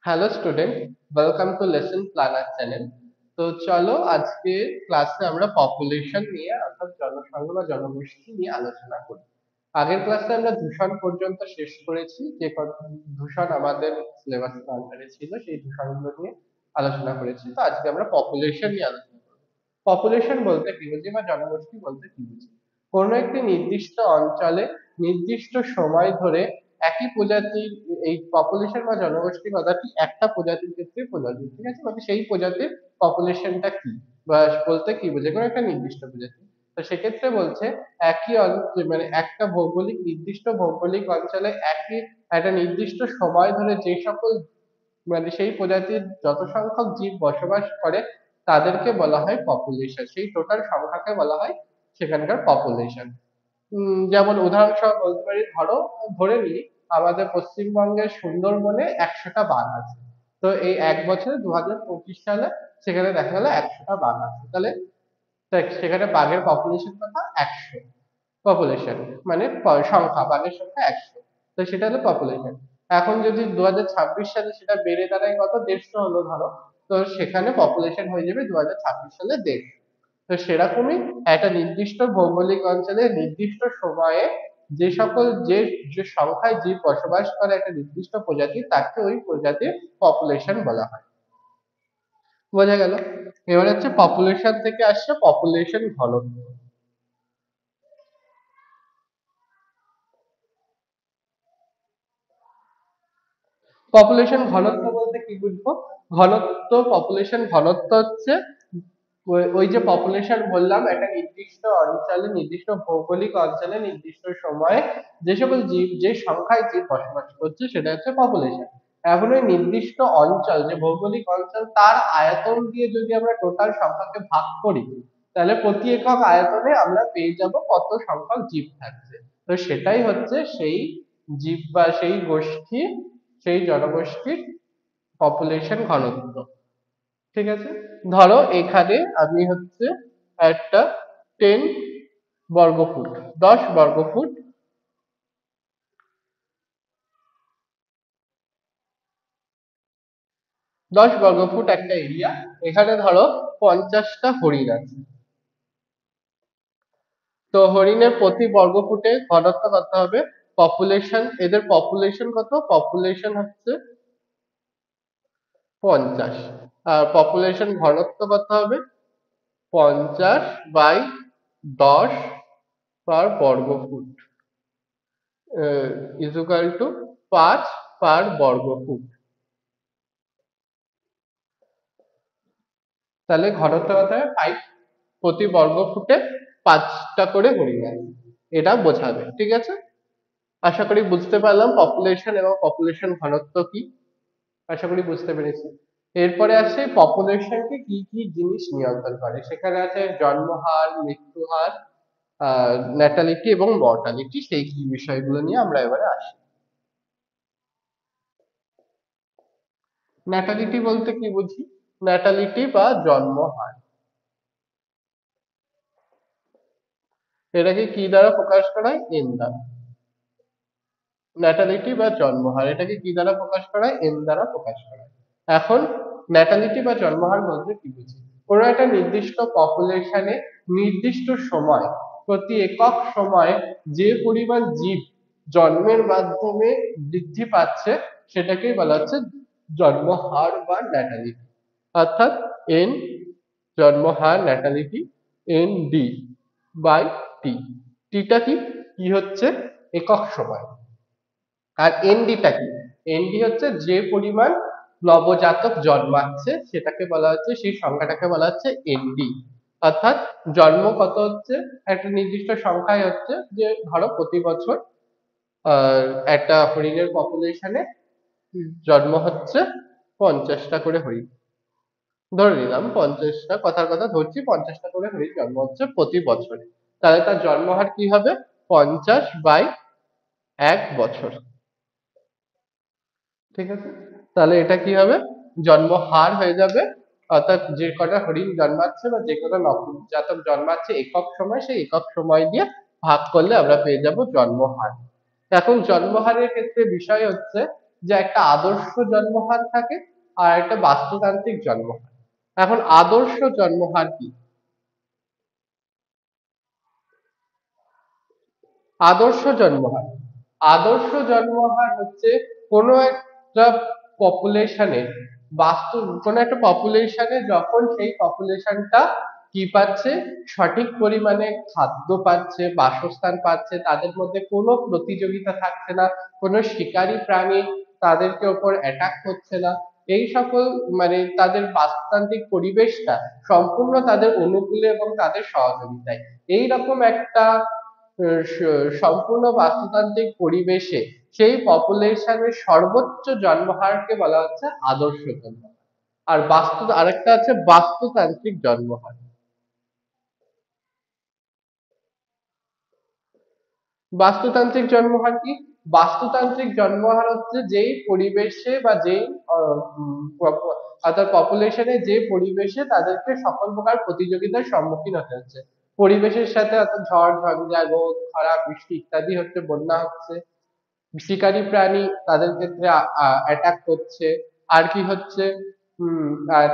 Hello student, welcome to lesson planner channel. তো চলো আজকে ক্লাসে আমরা পপুলেশন নিয়ে অর্থাৎ জনসংখ্যা বা জনগোষ্ঠী নিয়ে আলোচনা করি। আগের ক্লাসে আমরা দূষণ পর্যন্ত শেষ করেছি, দূষণ আমাদের সিলেবাসের আন্ডারে ছিল সেই দূষণগুলো নিয়ে আলোচনা করেছি। তো আজকে আমরা পপুলেশন নিয়ে আলোচনা করবো। পপুলেশন বলতে কি বুঝি বা জনগোষ্ঠী বলতে কি বুঝি? কোনো একটি নির্দিষ্ট অঞ্চলে নির্দিষ্ট সময় ধরে একই প্রজাতির এই পপুলেশন বা জনগোষ্ঠী কথাটি একটা প্রজাতির ক্ষেত্রে প্রযোজ্য, ঠিক আছে? মানে সেই প্রজাতির পপুলেশনটা কি বা বলতে কি বোঝে কোনো একটা নির্দিষ্ট প্রজাতি। তো সেক্ষেত্রে বলছে একই মানে একটা ভৌগোলিক নির্দিষ্ট ভৌগোলিক অঞ্চলে একই একটা নির্দিষ্ট সময় ধরে যে সকল মানে সেই প্রজাতির যত সংখ্যক জীব বসবাস করে তাদেরকে বলা হয় পপুলেশন। সেই টোটাল সংখ্যাকে বলা হয় সেখানকার পপুলেশন। যেমন উদাহরণসহ বলতে পারি, ধরে নিই আমাদের পশ্চিমবঙ্গের সুন্দরবনে 100টা বাঘ আছে। তো এই এক বছরে 2025 সালে সেখানে দেখা গেল 100টা বাঘ আছে। তাহলে সেখানে বাঘের পপুলেশন কত? 100। পপুলেশন মানে সংখ্যা, বাঘের সংখ্যা 100। তো সেটা হলো পপুলেশন। এখন যদি 2026 সালে সেটা বেড়ে দাঁড়ায় কত, 150 হলো ধরো, তো সেখানে পপুলেশন হয়ে যাবে 2026 সালে 150। তো সেরকমই একটা নির্দিষ্ট ভৌগোলিক অঞ্চলে নির্দিষ্ট সময়ে যে সকল যে যে সংখ্যায় জীব বসবাস করে একটা নির্দিষ্ট প্রজাতি, তাকে ওই প্রজাতির পপুলেশন বলা হয়। বোঝা গেল? এবার হচ্ছে পপুলেশন থেকে আসছে পপুলেশন ঘনত্ব। পপুলেশন ঘনত্ব বলতে কি বুঝবো? পপুলেশন ঘনত্ব হচ্ছে ওই যে পপুলেশন বললাম, একটা নির্দিষ্ট অঞ্চলে নির্দিষ্ট ভৌগোলিক অঞ্চলে নির্দিষ্ট সময়ে যে সকল জীব যে সংখ্যায় জীব বসবাস করছে সেটা হচ্ছে পপুলেশন। এখন ওই নির্দিষ্ট অঞ্চল, যে ভৌগোলিক অঞ্চল, তার আয়তন দিয়ে যদি আমরা টোটাল সংখ্যাকে ভাগ করি, তাহলে প্রতি একক আয়তনে আমরা পেয়ে যাব কত সংখ্যক জীব থাকছে। তো সেটাই হচ্ছে সেই জীব বা সেই গোষ্ঠী, সেই জনগোষ্ঠীর পপুলেশন ঘনত্ব। ঠিক আছে? ধরো এখানে আমি হচ্ছে একটা 10 বর্গফুট, 10 বর্গফুট, 10 বর্গফুট একটা এরিয়া। এখানে ধরো 50টা হরিণ আছে। তো হরিণের প্রতি বর্গফুটে ঘনত্ব কত হবে? পপুলেশন, এদের পপুলেশন কত? পপুলেশন হচ্ছে 50। আর পপুলেশন ঘনত্ব কত হবে? 50/10 পার বর্গফুট ইজুকাল টু 5 পার বর্গফুট। তাহলে ঘনত্ব কত হয়? 5 প্রতি বর্গফুটে 5টা করে হরিণ আছে। এটা বোঝাবে, ঠিক আছে? আশা করি বুঝতে পারলাম পপুলেশন এবং পপুলেশন ঘনত্ব কি। আশা করি বুঝতে পেরেছি। এরপরে আসে পপুলেশনকে কি কি জিনিস নিয়ন্ত্রণ করে। সেখানে আছে জন্মহার, মৃত্যুহার, ন্যাটালিটি এবং মর্টালিটি। সেই কি বিষয়গুলো নিয়ে আমরা এবারে আসি। ন্যাটালিটি বলতে কি বুঝি? ন্যাটালিটি বা জন্মহার, এটাকে কি দ্বারা প্রকাশ করা হয়? এন দ্বারা। ন্যাটালিটি বা জন্মহার এটাকে কি দ্বারা প্রকাশ করা হয়? এন দ্বারা প্রকাশ করা হয়। এখন ন্যাটালিটি বা জন্মহার বলতে কি বুঝি? কোনো একটা নির্দিষ্ট পপুলেশনে নির্দিষ্ট সময়, প্রতি একক সময়ে যে পরিমাণ জীব জন্মের মাধ্যমে বৃদ্ধি পাচ্ছে সেটাকেই বলা হচ্ছে জন্মহার বা ন্যাটালিটি। অর্থাৎ N, জন্মহার, ন্যাটালিটি, N D by T. টিটা কি? কি হচ্ছে? একক সময়। আর এনডিটা কি? এনডি হচ্ছে যে পরিমাণ নবজাতক জন্মাচ্ছে সেটাকে বলা হচ্ছে, সেই সংখ্যাটাকে বলা হচ্ছে এনডি। অর্থাৎ জন্ম কত হচ্ছে? একটা নির্দিষ্ট সংখ্যায় হচ্ছে, যে ধরো প্রতি বছর আহ একটা হরিণের পপুলেশনে জন্ম হচ্ছে 50টা করে হরিণ। ধরে নিলাম 50টা, কথার কথা ধরছি, 50টা করে হরিণ জন্ম হচ্ছে প্রতি বছরে। তাহলে তার জন্মহার কি হবে? 50/1 বছর। ঠিক আছে? তাহলে এটা কি হবে? জন্ম হার হয়ে যাবে। অর্থাৎ যে কটা হরিণ জন্মাচ্ছে বা যে কটা নবজাতক জন্মাচ্ছে একক সময়, সেই একক সময় দিয়ে ভাগ করলে আমরা পেয়ে যাব জন্ম হার। এখন জন্ম হারের ক্ষেত্রে বিষয় হচ্ছে যে একটা আদর্শ জন্মহার থাকে আর একটা বাস্তুতান্ত্রিক জন্মহার। এখন আদর্শ জন্মহার কি? আদর্শ জন্মহার, আদর্শ জন্মহার হচ্ছে কোনো একটা পপুলেশনে বাস্তু কোনো একটা পপুলেশনে যখন সেই পপুলেশনটা কি পাচ্ছে, সঠিক পরিমাণে খাদ্য পাচ্ছে, বাসস্থান পাচ্ছে, তাদের মধ্যে কোনো প্রতিযোগিতা থাকছে না, কোনো শিকারী প্রাণী তাদেরকে ওপর অ্যাটাক করছে না, এই সকল মানে তাদের বাস্তুতান্ত্রিক পরিবেশটা সম্পূর্ণ তাদের অনুকূলে এবং তাদের সহযোগিতায়, এইরকম একটা সম্পূর্ণ বাস্তুতান্ত্রিক পরিবেশে সেই পপুলেশনের সর্বোচ্চ জন্মহারকে বলা হচ্ছে আদর্শ জন্মহার। আর আরেকটা আছে বাস্তুতান্ত্রিক জন্মহার। বাস্তুতান্ত্রিক জন্মহার কি? বাস্তুতান্ত্রিক জন্মহার হচ্ছে যেই পরিবেশে বা যেই অর্থাৎ পপুলেশনে যে পরিবেশে তাদেরকে সকল প্রকার প্রতিযোগিতার সম্মুখীন হতে হচ্ছে, পরিবেশের সাথে অর্থাৎ ঝড় ঝঞ্ঝা রোদ খরা বৃষ্টি ইত্যাদি হচ্ছে, বন্যা হচ্ছে, শিকারী প্রাণী তাদের ক্ষেত্রে অ্যাটাক করছে, আর কি হচ্ছে,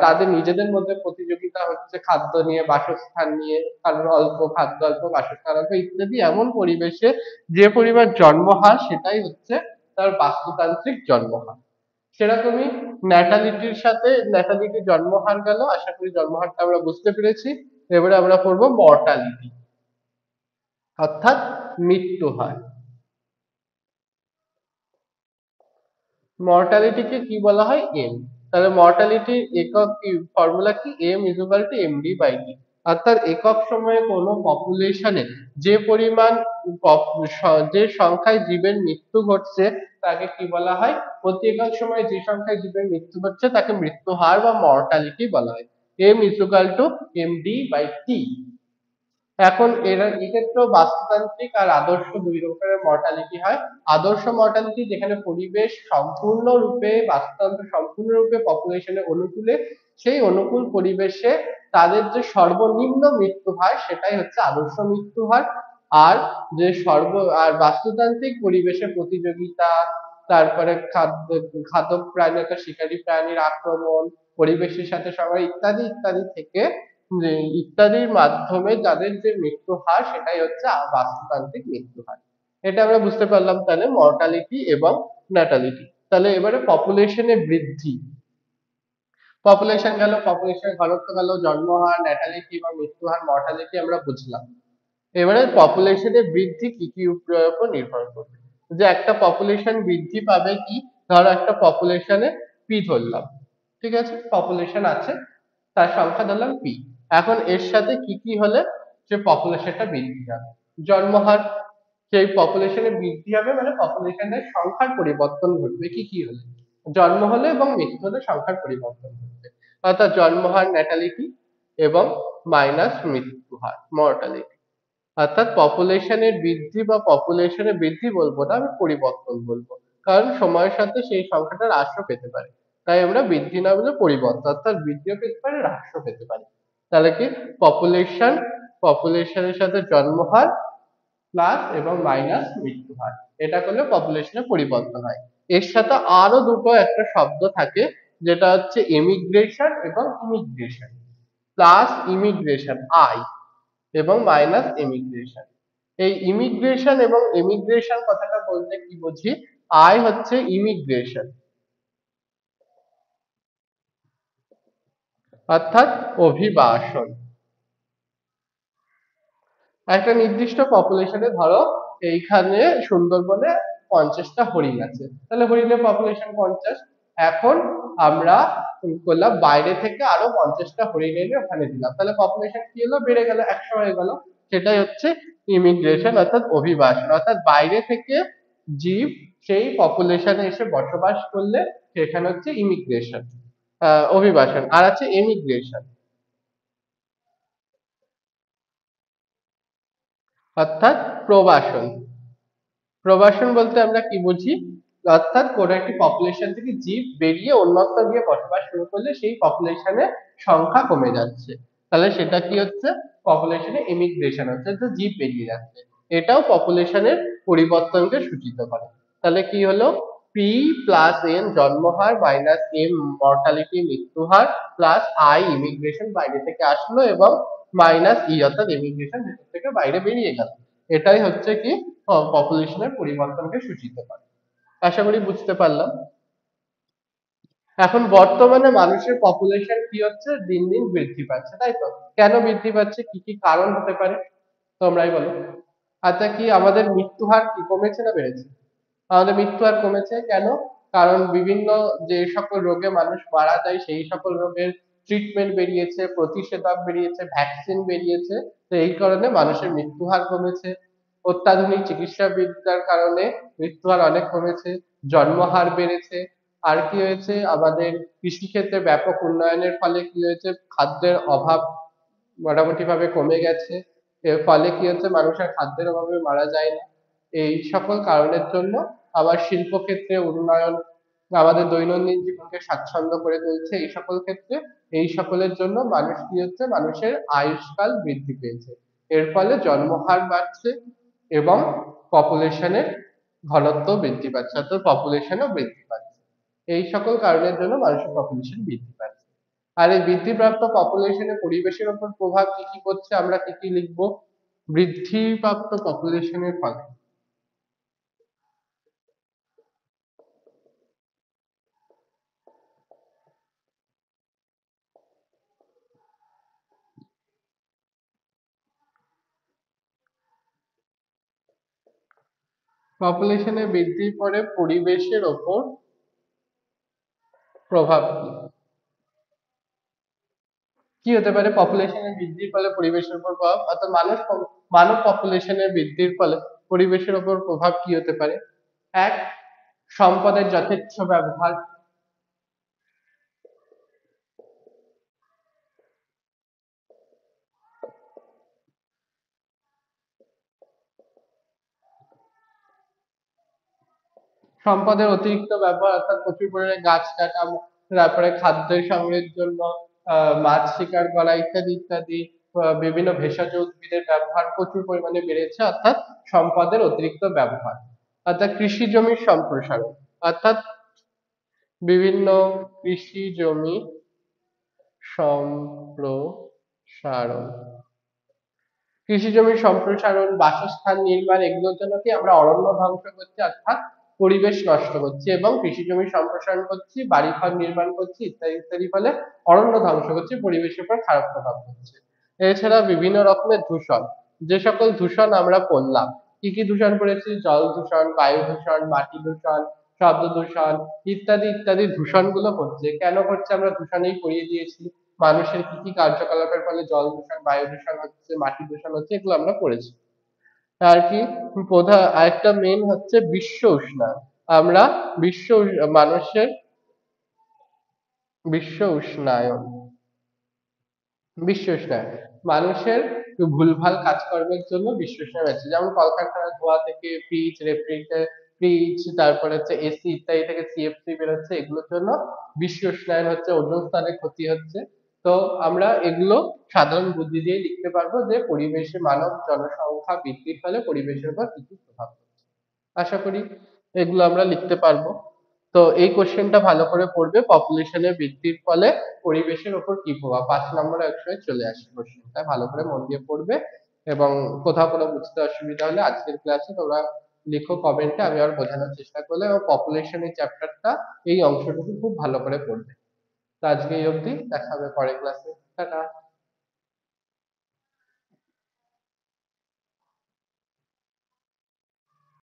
তাদের নিজেদের মধ্যে প্রতিযোগিতা হচ্ছে খাদ্য নিয়ে, বাসস্থান নিয়ে, কারণ অল্প খাদ্য অল্প বাসস্থান অল্প ইত্যাদি, এমন পরিবেশে যে পরিমাণ জন্মহার সেটাই হচ্ছে তার বাস্তুতান্ত্রিক জন্মহার। সেরকমই ন্যাটালিটির সাথে, ন্যাটালিটি জন্মহার গেল, আশা করি জন্মহারটা আমরা বুঝতে পেরেছি। এবারে আমরা পড়বো মর্টালিটি অর্থাৎ মৃত্যু হার। মর্টালিটিকে কি বলা হয়? এম। তাহলে মর্টালিটির একক কি, ফর্মুলা কি? M is equal to MD by D. অর্থাৎ একক সময়ে কোনো পপুলেশনে যে পরিমাণ যে সংখ্যায় জীবের মৃত্যু ঘটছে তাকে কি বলা হয়? প্রতি একক সময়ে যে সংখ্যায় জীবের মৃত্যু ঘটছে তাকে মৃত্যু হার বা মর্টালিটি বলা হয়। M is equal to MD by T. এখন এক্ষেত্রেও বাস্তুতান্ত্রিক আর আদর্শ দুই রকমের মর্টালিটি হয়। আদর্শ মর্টালিটি যেখানে পরিবেশ সম্পূর্ণরূপে, বাস্তুতন্ত্র সম্পূর্ণরূপে পপুলেশনের অনুকূলে, সেই অনুকূল পরিবেশে তাদের যে সর্বনিম্ন মৃত্যু হার সেটাই হচ্ছে আদর্শ মৃত্যু হার। আর যে আর বাস্তুতান্ত্রিক পরিবেশে প্রতিযোগিতা, তারপরে খাদ্য প্রাণী অর্থাৎ শিকারী প্রাণীর আক্রমণ, পরিবেশের সাথে সবাই ইত্যাদি ইত্যাদি থেকে ইত্যাদির মাধ্যমে যাদের যে মৃত্যু হার সেটাই হচ্ছে বাস্তুতান্ত্রিক মৃত্যু হার। এটা আমরা বুঝতে পারলাম তাহলে মর্টালিটি এবং ন্যাটালিটি। তাহলে এবারে পপুলেশনের বৃদ্ধি, পপুলেশন গেল, পপুলেশনের ঘনত্ব গেল, জন্মহার, ন্যাটালিটি বা মৃত্যু হার, মর্টালিটি আমরা বুঝলাম। এবারে পপুলেশনের বৃদ্ধি কি কি উপায়ের উপর নির্ভর করবে? যে একটা পপুলেশন বৃদ্ধি পাবে কি, ধরো একটা পপুলেশনে পি ধরলাম, ঠিক আছে, পপুলেশন আছে, তার সংখ্যা ধরলাম পি। এখন এর সাথে কি কি হলে সে পপুলেশনটা বৃদ্ধি হবে? জন্মহার, সেই পপুলেশনে বৃদ্ধি হবে মানে পপুলেশনের সংখ্যার পরিবর্তন ঘটবে কি কি হলে? জন্ম হলে এবং মৃত্যু হলে সংখ্যার পরিবর্তন ঘটবে। অর্থাৎ জন্মহার ন্যাটালিটি এবং মাইনাস মৃত্যু হার মর্টালিটি। অর্থাৎ পপুলেশনের বৃদ্ধি বা পপুলেশনের বৃদ্ধি বলবো না, আমি পরিবর্তন বলবো, কারণ সময়ের সাথে সেই সংখ্যাটা হ্রাসও পেতে পারে। তাই আমরা বৃদ্ধি না বলে পরিবর্তন, অর্থাৎ বৃদ্ধিও পেতে পারে হ্রাসও পেতে পারে। তাহলে কি পপুলেশন, পপুলেশনের সাথে জন্মহার প্লাস এবং মাইনাস মৃত্যু হার, এটা করলে পপুলেশনের পরিবর্তন হয়। এর সাথে আরো দুটো একটা শব্দ থাকে, যেটা হচ্ছে এমিগ্রেশন এবং ইমিগ্রেশন। প্লাস ইমিগ্রেশন আই এবং মাইনাস এমিগ্রেশন। এই ইমিগ্রেশন এবং এমিগ্রেশন কথাটা বলতে কি বুঝি? আই হচ্ছে ইমিগ্রেশন অর্থাৎ অভিবাসন। একটা নির্দিষ্ট পপুলেশনে ধরো এইখানে সুন্দরবনে 50টা হরিণ আছে, তাহলে হরিণের পপুলেশন 50। এখন আমরা করলাম বাইরে থেকে আরো 50টা হরিণ এনে ওখানে দিলাম, তাহলে পপুলেশন কি হলো? বেড়ে গেল, 100 হয়ে গেল। সেটাই হচ্ছে ইমিগ্রেশন অর্থাৎ অভিবাসন। অর্থাৎ বাইরে থেকে জীব সেই পপুলেশনে এসে বসবাস করলে সেখানে হচ্ছে ইমিগ্রেশন, অভিবাসন। আর আছে এমিগ্রেশন অর্থাৎ প্রবাসন। প্রবাসন বলতে আমরা কি বুঝি? অর্থাৎ কোনো একটি পপুলেশন থেকে জীব বেরিয়ে অন্যত্র গিয়ে বসবাস শুরু করলে সেই পপুলেশনের সংখ্যা কমে যাচ্ছে, তাহলে সেটা কি হচ্ছে? পপুলেশনে ইমিগ্রেশন হচ্ছে, যে জীব বেরিয়ে যাচ্ছে। এটাও পপুলেশনের পরিবর্তনকে সূচিত করে। তাহলে কি হলো? পি প্লাস এন জন্মহার মাইনাস এম মর্টালিটি মৃত্যুহার প্লাস আই ইমিগ্রেশন বাইরে থেকে আসলো এবং মাইনাস ই অর্থাৎ ইমিগ্রেশন ভেতর থেকে বাইরে বেরিয়ে গেল। এটাই হচ্ছে কি পপুলেশনের পরিবর্তনকে সূচিত করে। আশা করি বুঝতে পারলাম। এখন বর্তমানে মানুষের পপুলেশন কি হচ্ছে, দিন দিন বৃদ্ধি পাচ্ছে, তাই তো? কেন বৃদ্ধি পাচ্ছে, কি কি কারণ হতে পারে, তোমরাই বলো। আচ্ছা, কি আমাদের মৃত্যু হার কি কমেছে না বেড়েছে? আমাদের মৃত্যু হার কমেছে কেন? কারণ বিভিন্ন যে সকল রোগে মানুষ মারা যায় সেই সকল রোগের ট্রিটমেন্ট বেরিয়েছে, প্রতিষেধক বেরিয়েছে, ভ্যাকসিন বেরিয়েছে। তো এই কারণে মানুষের মৃত্যু হার কমেছে। অত্যাধুনিক চিকিৎসা বিদ্যার কারণে মৃত্যু হার অনেক কমেছে, জন্ম হার বেড়েছে। আর কি হয়েছে, আমাদের কৃষিক্ষেত্রে ব্যাপক উন্নয়নের ফলে কি হয়েছে, খাদ্যের অভাব মোটামুটি ভাবে কমে গেছে। এর ফলে কি হচ্ছে, মানুষ আর খাদ্যের অভাবে মারা যায় না। এই সকল কারণের জন্য আবার শিল্পক্ষেত্রে উন্নয়ন আমাদের দৈনন্দিন জীবনকে স্বাচ্ছন্দ্য করে তুলছে। এই সকল ক্ষেত্রে এই সকলের জন্য মানুষ কি হচ্ছে, মানুষের আয়ুষ্কাল বৃদ্ধি পেয়েছে। এর ফলে জন্মহার বাড়ছে এবং পপুলেশনের ঘনত্ব বৃদ্ধি পাচ্ছে, অর্থাৎ পপুলেশনও বৃদ্ধি পাচ্ছে। এই সকল কারণের জন্য মানুষের পপুলেশন বৃদ্ধি পাচ্ছে। আর এই বৃদ্ধিপ্রাপ্ত পপুলেশনে পরিবেশের উপর প্রভাব কি কি করছে, আমরা কি কি লিখবো? বৃদ্ধিপ্রাপ্ত পপুলেশনের ফলে পপুলেশনের বৃদ্ধির পরে পরিবেশের ওপর প্রভাব কি? কি হতে পারে পপুলেশনের বৃদ্ধির ফলে পরিবেশের উপর প্রভাব, অর্থাৎ মানব পপুলেশনের বৃদ্ধির ফলে পরিবেশের উপর প্রভাব কি হতে পারে? এক, সম্পদের যথেচ্ছ ব্যবহার। সম্পদের অতিরিক্ত ব্যবহার, অর্থাৎ প্রচুর পরিমাণে গাছ কাটা, তারপরে খাদ্য সংগ্রহের জন্য মাছ শিকার করা ইত্যাদি ইত্যাদি, বিভিন্ন ভেষজ উদ্ভিদের ব্যবহার প্রচুর পরিমাণে বেড়েছে, অর্থাৎ সম্পদের অতিরিক্ত ব্যবহার। অর্থাৎ কৃষি জমির সম্প্রসারণ, অর্থাৎ বিভিন্ন কৃষি জমি সম্প্রসারণ, কৃষি জমির সম্প্রসারণ, বাসস্থান নির্মাণ, এগুলোর জন্য কি আমরা অরণ্য ধ্বংস করছি, অর্থাৎ পরিবেশ নষ্ট করছি, এবং কৃষি জমির সম্প্রসারণ করছি, বাড়িঘর নির্মাণ করছি ইত্যাদি ইত্যাদি, ফলে অরণ্য ধ্বংস করছি, পরিবেশের উপর খারাপ প্রভাব পড়ছে। এছাড়া বিভিন্ন রকমের দূষণ, যে সকল দূষণ আমরা করলাম, কি কি দূষণ করেছি, জল দূষণ, বায়ু দূষণ, মাটি দূষণ, শব্দ দূষণ ইত্যাদি ইত্যাদি দূষণগুলো হচ্ছে। কেন হচ্ছে, আমরা দূষণেই করিয়ে দিয়েছি। মানুষের কি কি কার্যকলাপের ফলে জল দূষণ, বায়ু দূষণ হচ্ছে, মাটি দূষণ হচ্ছে, এগুলো আমরা করেছি। আর কি প্রধান আরেকটা মেন হচ্ছে বিশ্ব উষ্ণায়ন। আমরা মানুষের বিশ্ব উষ্ণায়ন, বিশ্ব উষ্ণায়ন মানুষের ভুলভাল কাজকর্মের জন্য বিশ্ব উষ্ণায়ন হচ্ছে। যেমন কলকারখানার ধোঁয়া থেকে ফ্রিজ, তারপরে হচ্ছে এসি ইত্যাদি থেকে সিএফসি বেরোচ্ছে, এগুলোর জন্য বিশ্ব উষ্ণায়ন হচ্ছে, ওজোন স্তরের ক্ষতি হচ্ছে। তো আমরা এগুলো সাধারণ বুদ্ধি দিয়ে লিখতে পারবো যে পরিবেশে মানব জনসংখ্যা বৃদ্ধির ফলে পরিবেশের উপর কি কি প্রভাব পড়ছে। আশা করি এগুলো আমরা লিখতে পারবো। তো এই কোশ্চেনটা ভালো করে পড়বে, পপুলেশনের বৃদ্ধির ফলে পরিবেশের উপর কি প্রভাব, 5 নম্বর অংশে চলে আসে কোশ্চেনটা, ভালো করে মন দিয়ে পড়বে। এবং কোথাও কোনো বুঝতে অসুবিধা হলে আজকের ক্লাসে তোমরা লিখো কমেন্টে, আমি আর বোঝানোর চেষ্টা করলে, এবং পপুলেশনের চ্যাপ্টারটা এই অংশটুকু খুব ভালো করে পড়বে। তো আজকে এই অবধি, দেখা হবে পরের ক্লাসে। টাটা।